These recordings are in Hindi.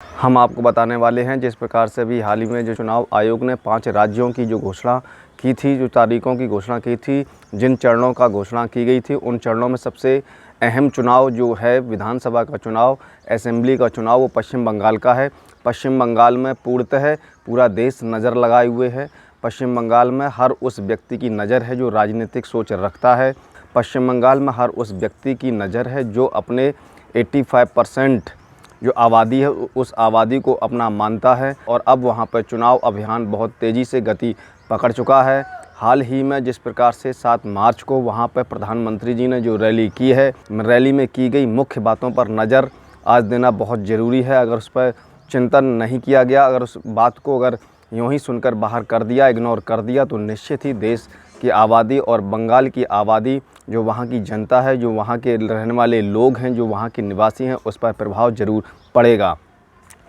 हम आपको बताने वाले हैं जिस प्रकार से अभी हाल ही में जो चुनाव आयोग ने 5 राज्यों की जो घोषणा की थी, जो तारीखों की घोषणा की थी, जिन चरणों का घोषणा की गई थी, उन चरणों में सबसे अहम चुनाव जो है विधानसभा का चुनाव, असेंबली का चुनाव, वो पश्चिम बंगाल का है। पश्चिम बंगाल में पूर्णतः पूरा देश नज़र लगाए हुए है। पश्चिम बंगाल में हर उस व्यक्ति की नज़र है जो राजनीतिक सोच रखता है। पश्चिम बंगाल में हर उस व्यक्ति की नज़र है जो अपने 85% जो आबादी है उस आबादी को अपना मानता है। और अब वहाँ पर चुनाव अभियान बहुत तेज़ी से गति पकड़ चुका है। हाल ही में जिस प्रकार से 7 मार्च को वहाँ पर प्रधानमंत्री जी ने जो रैली की है, रैली में की गई मुख्य बातों पर नज़र आज देना बहुत ज़रूरी है। अगर उस पर चिंतन नहीं किया गया, अगर उस बात को अगर यूँ ही सुनकर बाहर कर दिया, इग्नोर कर दिया, तो निश्चित ही देश की आबादी और बंगाल की आबादी, जो वहाँ की जनता है, जो वहाँ के रहने वाले लोग हैं, जो वहाँ के निवासी हैं, उस पर प्रभाव ज़रूर पड़ेगा।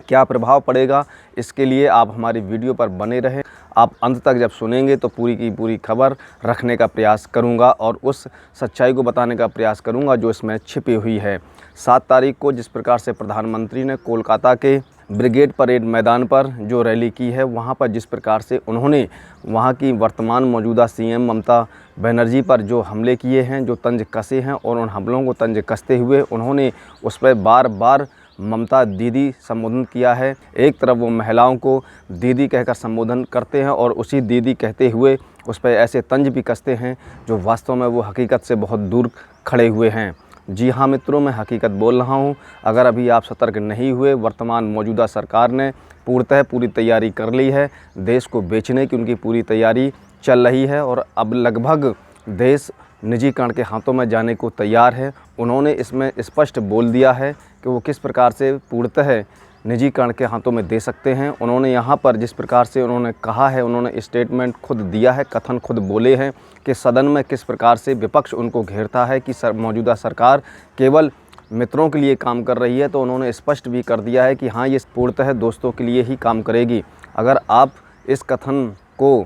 क्या प्रभाव पड़ेगा, इसके लिए आप हमारी वीडियो पर बने रहें। आप अंत तक जब सुनेंगे तो पूरी की पूरी खबर रखने का प्रयास करूंगा और उस सच्चाई को बताने का प्रयास करूंगा जो इसमें छिपी हुई है। 7 तारीख को जिस प्रकार से प्रधानमंत्री ने कोलकाता के ब्रिगेड परेड मैदान पर जो रैली की है, वहां पर जिस प्रकार से उन्होंने वहां की वर्तमान मौजूदा सीएम ममता बनर्जी पर जो हमले किए हैं, जो तंज कसे हैं, और उन हमलों को तंज कसते हुए उन्होंने उस पर बार बार ममता दीदी संबोधन किया है। एक तरफ वो महिलाओं को दीदी कहकर संबोधन करते हैं और उसी दीदी कहते हुए उस पर ऐसे तंज भी कसते हैं जो वास्तव में वो हकीकत से बहुत दूर खड़े हुए हैं। जी हाँ मित्रों, मैं हकीकत बोल रहा हूँ। अगर अभी आप सतर्क नहीं हुए, वर्तमान मौजूदा सरकार ने पूर्णतः पूरी तैयारी कर ली है। देश को बेचने की उनकी पूरी तैयारी चल रही है और अब लगभग देश निजीकरण के हाथों में जाने को तैयार है। उन्होंने इसमें स्पष्ट बोल दिया है कि वो किस प्रकार से पूर्णतः निजीकरण के हाथों में दे सकते हैं। उन्होंने यहाँ पर जिस प्रकार से उन्होंने कहा है, उन्होंने स्टेटमेंट खुद दिया है, कथन खुद बोले हैं कि सदन में किस प्रकार से विपक्ष उनको घेरता है कि मौजूदा सरकार केवल मित्रों के लिए काम कर रही है। तो उन्होंने स्पष्ट भी कर दिया है कि हाँ, ये पूर्णतः दोस्तों के लिए ही काम करेगी। अगर आप इस कथन को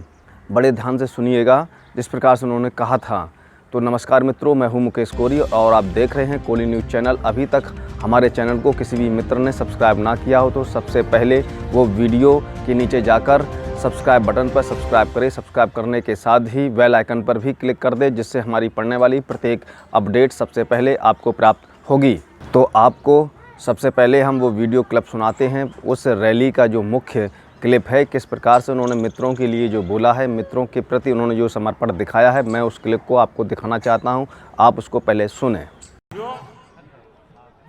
बड़े ध्यान से सुनिएगा जिस प्रकार से उन्होंने कहा था। तो नमस्कार मित्रों, मैं हूं मुकेश कोरी और आप देख रहे हैं कोली न्यूज़ चैनल। अभी तक हमारे चैनल को किसी भी मित्र ने सब्सक्राइब ना किया हो तो सबसे पहले वो वीडियो के नीचे जाकर सब्सक्राइब बटन पर सब्सक्राइब करें। सब्सक्राइब करने के साथ ही बेल आइकन पर भी क्लिक कर दें, जिससे हमारी पड़ने वाली प्रत्येक अपडेट सबसे पहले आपको प्राप्त होगी। तो आपको सबसे पहले हम वो वीडियो क्लिप सुनाते हैं। उस रैली का जो मुख्य क्लिप है, किस प्रकार से उन्होंने मित्रों के लिए जो बोला है, मित्रों के प्रति उन्होंने जो समर्पण दिखाया है, मैं उस क्लिप को आपको दिखाना चाहता हूं। आप उसको पहले सुने।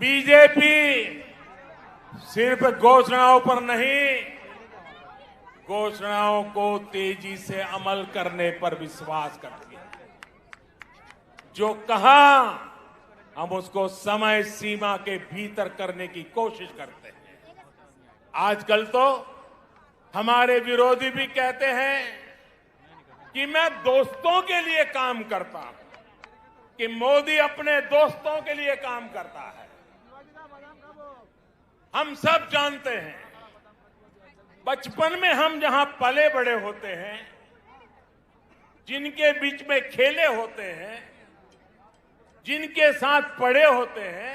बीजेपी सिर्फ घोषणाओं पर नहीं, घोषणाओं को तेजी से अमल करने पर विश्वास करती है। जो कहा हम उसको समय सीमा के भीतर करने की कोशिश करते हैं। आजकल तो हमारे विरोधी भी कहते हैं कि मैं दोस्तों के लिए काम करता हूं, कि मोदी अपने दोस्तों के लिए काम करता है। हम सब जानते हैं, बचपन में हम जहां पले बड़े होते हैं, जिनके बीच में खेले होते हैं, जिनके साथ पढ़े होते हैं,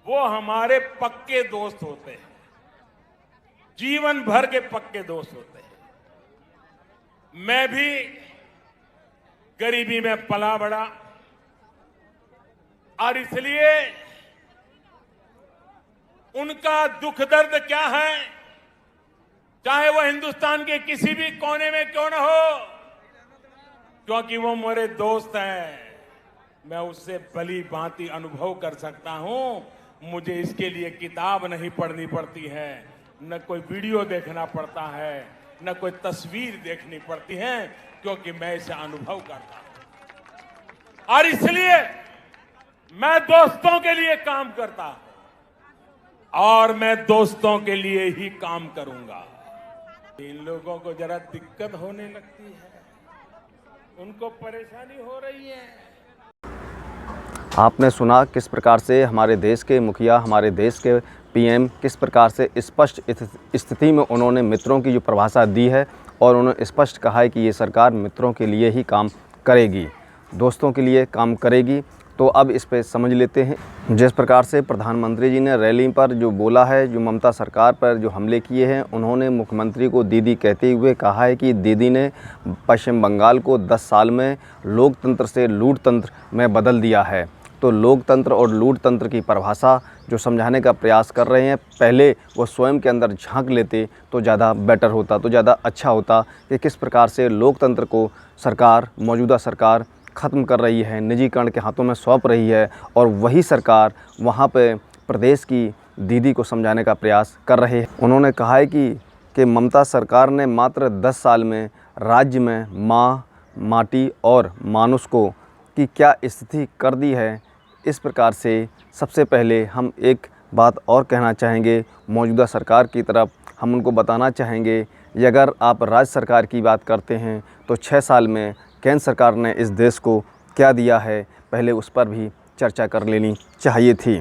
वो हमारे पक्के दोस्त होते हैं, जीवन भर के पक्के दोस्त होते हैं। मैं भी गरीबी में पला बड़ा और इसलिए उनका दुख दर्द क्या है, चाहे वो हिंदुस्तान के किसी भी कोने में क्यों न हो, क्योंकि वो मेरे दोस्त हैं, मैं उससे भली भांति अनुभव कर सकता हूं। मुझे इसके लिए किताब नहीं पढ़नी पड़ती है, न कोई वीडियो देखना पड़ता है, न कोई तस्वीर देखनी पड़ती है, क्योंकि मैं इसे अनुभव करता हूं। और इसलिए मैं दोस्तों के लिए काम करता हूं और मैं दोस्तों के लिए ही काम करूंगा। इन लोगों को जरा दिक्कत होने लगती है, उनको परेशानी हो रही है। आपने सुना किस प्रकार से हमारे देश के मुखिया, हमारे देश के पीएम किस प्रकार से स्पष्ट स्थिति में उन्होंने मित्रों की जो परिभाषा दी है और उन्होंने स्पष्ट कहा है कि ये सरकार मित्रों के लिए ही काम करेगी, दोस्तों के लिए काम करेगी। तो अब इस पे समझ लेते हैं। जिस प्रकार से प्रधानमंत्री जी ने रैली पर जो बोला है, जो ममता सरकार पर जो हमले किए हैं, उन्होंने मुख्यमंत्री को दीदी कहते हुए कहा है कि दीदी ने पश्चिम बंगाल को 10 साल में लोकतंत्र से लूटतंत्र में बदल दिया है। तो लोकतंत्र और लूटतंत्र की परिभाषा जो समझाने का प्रयास कर रहे हैं, पहले वो स्वयं के अंदर झांक लेते तो ज़्यादा बेटर होता, तो ज़्यादा अच्छा होता कि किस प्रकार से लोकतंत्र को सरकार, मौजूदा सरकार ख़त्म कर रही है, निजीकरण के हाथों में सौंप रही है, और वही सरकार वहाँ पे प्रदेश की दीदी को समझाने का प्रयास कर रहे हैं। उन्होंने कहा है कि ममता सरकार ने मात्र 10 साल में राज्य में माँ, माटी और मानुष को की क्या स्थिति कर दी है। इस प्रकार से सबसे पहले हम एक बात और कहना चाहेंगे मौजूदा सरकार की तरफ, हम उनको बताना चाहेंगे कि अगर आप राज्य सरकार की बात करते हैं तो 6 साल में केंद्र सरकार ने इस देश को क्या दिया है, पहले उस पर भी चर्चा कर लेनी चाहिए थी।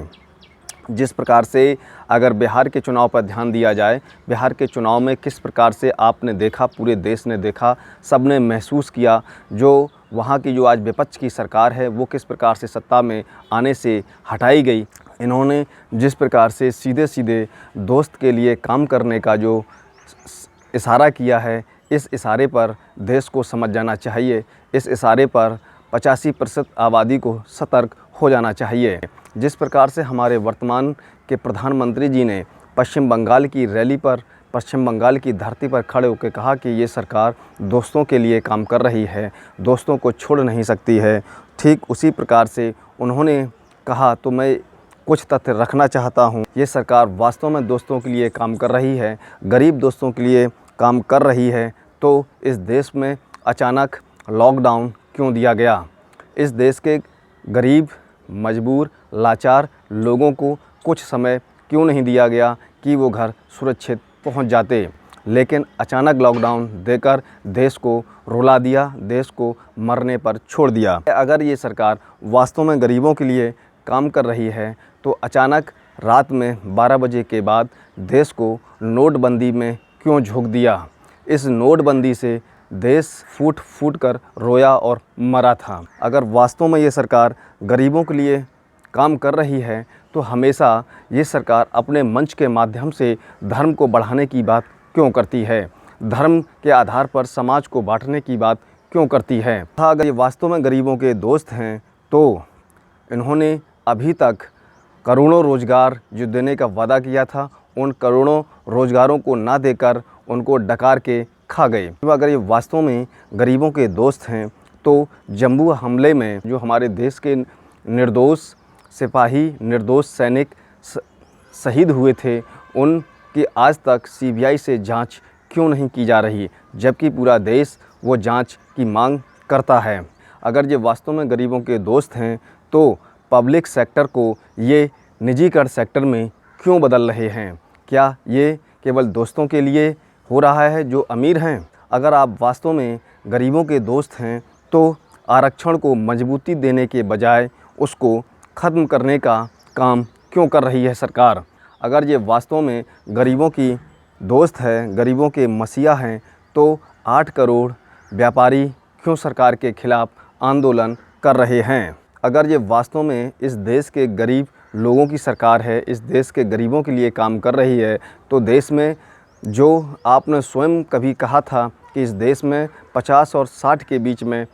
जिस प्रकार से अगर बिहार के चुनाव पर ध्यान दिया जाए, बिहार के चुनाव में किस प्रकार से आपने देखा, पूरे देश ने देखा, सबने महसूस किया, जो वहाँ की जो आज विपक्ष की सरकार है वो किस प्रकार से सत्ता में आने से हटाई गई। इन्होंने जिस प्रकार से सीधे सीधे दोस्त के लिए काम करने का जो इशारा किया है, इस इशारे पर देश को समझ जाना चाहिए। इस इशारे पर 85% आबादी को सतर्क हो जाना चाहिए। जिस प्रकार से हमारे वर्तमान के प्रधानमंत्री जी ने पश्चिम बंगाल की रैली पर, पश्चिम बंगाल की धरती पर खड़े होकर कहा कि ये सरकार दोस्तों के लिए काम कर रही है, दोस्तों को छोड़ नहीं सकती है, ठीक उसी प्रकार से उन्होंने कहा तो मैं कुछ तथ्य रखना चाहता हूँ। ये सरकार वास्तव में दोस्तों के लिए काम कर रही है, गरीब दोस्तों के लिए काम कर रही है, तो इस देश में अचानक लॉकडाउन क्यों दिया गया? इस देश के गरीब, मजबूर, लाचार लोगों को कुछ समय क्यों नहीं दिया गया कि वो घर सुरक्षित पहुंच जाते? लेकिन अचानक लॉकडाउन देकर देश को रुला दिया, देश को मरने पर छोड़ दिया। अगर ये सरकार वास्तव में गरीबों के लिए काम कर रही है तो अचानक रात में 12 बजे के बाद देश को नोटबंदी में क्यों झोंक दिया? इस नोटबंदी से देश फूट फूट कर रोया और मरा था। अगर वास्तव में ये सरकार गरीबों के लिए काम कर रही है तो हमेशा ये सरकार अपने मंच के माध्यम से धर्म को बढ़ाने की बात क्यों करती है? धर्म के आधार पर समाज को बांटने की बात क्यों करती है? अगर ये वास्तव में गरीबों के दोस्त हैं तो इन्होंने अभी तक करोड़ों रोज़गार जो देने का वादा किया था, उन करोड़ों रोज़गारों को ना देकर उनको डकार के खा गए। तो अगर ये वास्तव में गरीबों के दोस्त हैं तो जम्मू हमले में जो हमारे देश के निर्दोष सिपाही, निर्दोष सैनिक शहीद हुए थे, उनकी आज तक सीबीआई से जांच क्यों नहीं की जा रही, जबकि पूरा देश वो जांच की मांग करता है? अगर ये वास्तव में गरीबों के दोस्त हैं तो पब्लिक सेक्टर को ये निजीकरण सेक्टर में क्यों बदल रहे हैं? क्या ये केवल दोस्तों के लिए हो रहा है जो अमीर हैं? अगर आप वास्तव में गरीबों के दोस्त हैं तो आरक्षण को मजबूती देने के बजाय उसको ख़त्म करने का काम क्यों कर रही है सरकार? अगर ये वास्तव में गरीबों की दोस्त है, गरीबों के मसीहा हैं, तो 8 करोड़ व्यापारी क्यों सरकार के खिलाफ़ आंदोलन कर रहे हैं? अगर ये वास्तव में इस देश के गरीब लोगों की सरकार है, इस देश के गरीबों के लिए काम कर रही है, तो देश में जो आपने स्वयं कभी कहा था कि इस देश में 50 और 60 के बीच में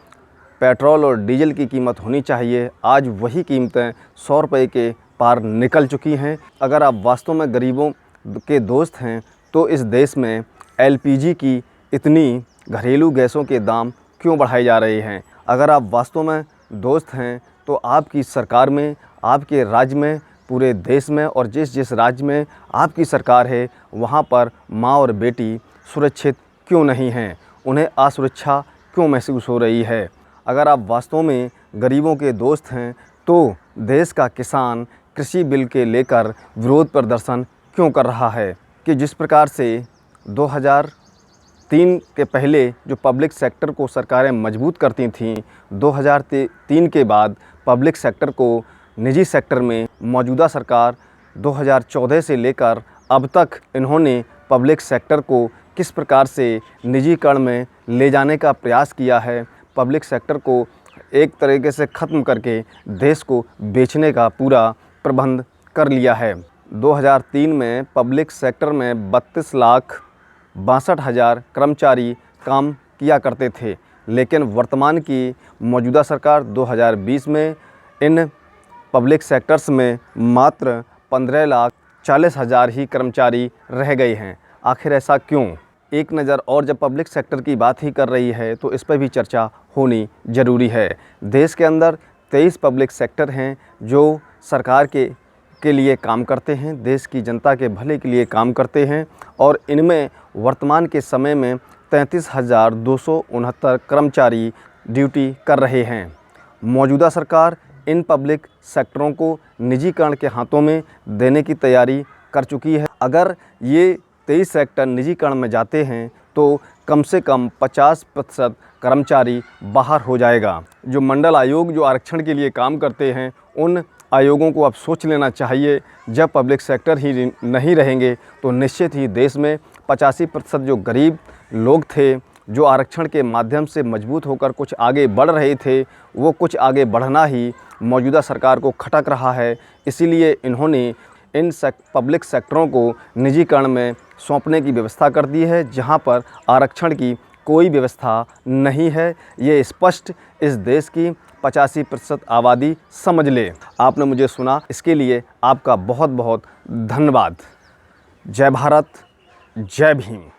पेट्रोल और डीजल की कीमत होनी चाहिए, आज वही कीमतें 100 रुपये के पार निकल चुकी हैं। अगर आप वास्तव में गरीबों के दोस्त हैं तो इस देश में एलपीजी की इतनी घरेलू गैसों के दाम क्यों बढ़ाए जा रहे हैं? अगर आप वास्तव में दोस्त हैं तो आपकी सरकार में, आपके राज्य में, पूरे देश में और जिस जिस राज्य में आपकी सरकार है वहाँ पर माँ और बेटी सुरक्षित क्यों नहीं हैं? उन्हें असुरक्षा क्यों महसूस हो रही है? अगर आप वास्तव में गरीबों के दोस्त हैं तो देश का किसान कृषि बिल के लेकर विरोध प्रदर्शन क्यों कर रहा है? कि जिस प्रकार से 2003 के पहले जो पब्लिक सेक्टर को सरकारें मजबूत करती थीं, 2003 के बाद पब्लिक सेक्टर को निजी सेक्टर में मौजूदा सरकार 2014 से लेकर अब तक इन्होंने पब्लिक सेक्टर को किस प्रकार से निजीकरण में ले जाने का प्रयास किया है, पब्लिक सेक्टर को एक तरीके से ख़त्म करके देश को बेचने का पूरा प्रबंध कर लिया है। 2003 में पब्लिक सेक्टर में 32,62,000 कर्मचारी काम किया करते थे, लेकिन वर्तमान की मौजूदा सरकार 2020 में इन पब्लिक सेक्टर्स में मात्र 15,40,000 ही कर्मचारी रह गए हैं। आखिर ऐसा क्यों? एक नज़र और जब पब्लिक सेक्टर की बात ही कर रही है तो इस पर भी चर्चा होनी ज़रूरी है। देश के अंदर 23 पब्लिक सेक्टर हैं जो सरकार के लिए काम करते हैं, देश की जनता के भले के लिए काम करते हैं, और इनमें वर्तमान के समय में 33,269 कर्मचारी ड्यूटी कर रहे हैं। मौजूदा सरकार इन पब्लिक सेक्टरों को निजीकरण के हाथों में देने की तैयारी कर चुकी है। अगर ये 23 सेक्टर निजीकरण में जाते हैं तो कम से कम 50% कर्मचारी बाहर हो जाएगा। जो मंडल आयोग जो आरक्षण के लिए काम करते हैं, उन आयोगों को अब सोच लेना चाहिए, जब पब्लिक सेक्टर ही नहीं रहेंगे तो निश्चित ही देश में 85% जो गरीब लोग थे, जो आरक्षण के माध्यम से मजबूत होकर कुछ आगे बढ़ रहे थे, वो कुछ आगे बढ़ना ही मौजूदा सरकार को खटक रहा है। इसीलिए इन्होंने इन पब्लिक सेक्टरों को निजीकरण में सौंपने की व्यवस्था कर दी है, जहां पर आरक्षण की कोई व्यवस्था नहीं है। ये स्पष्ट इस देश की 85% आबादी समझ ले। आपने मुझे सुना, इसके लिए आपका बहुत बहुत धन्यवाद। जय भारत, जय भीम।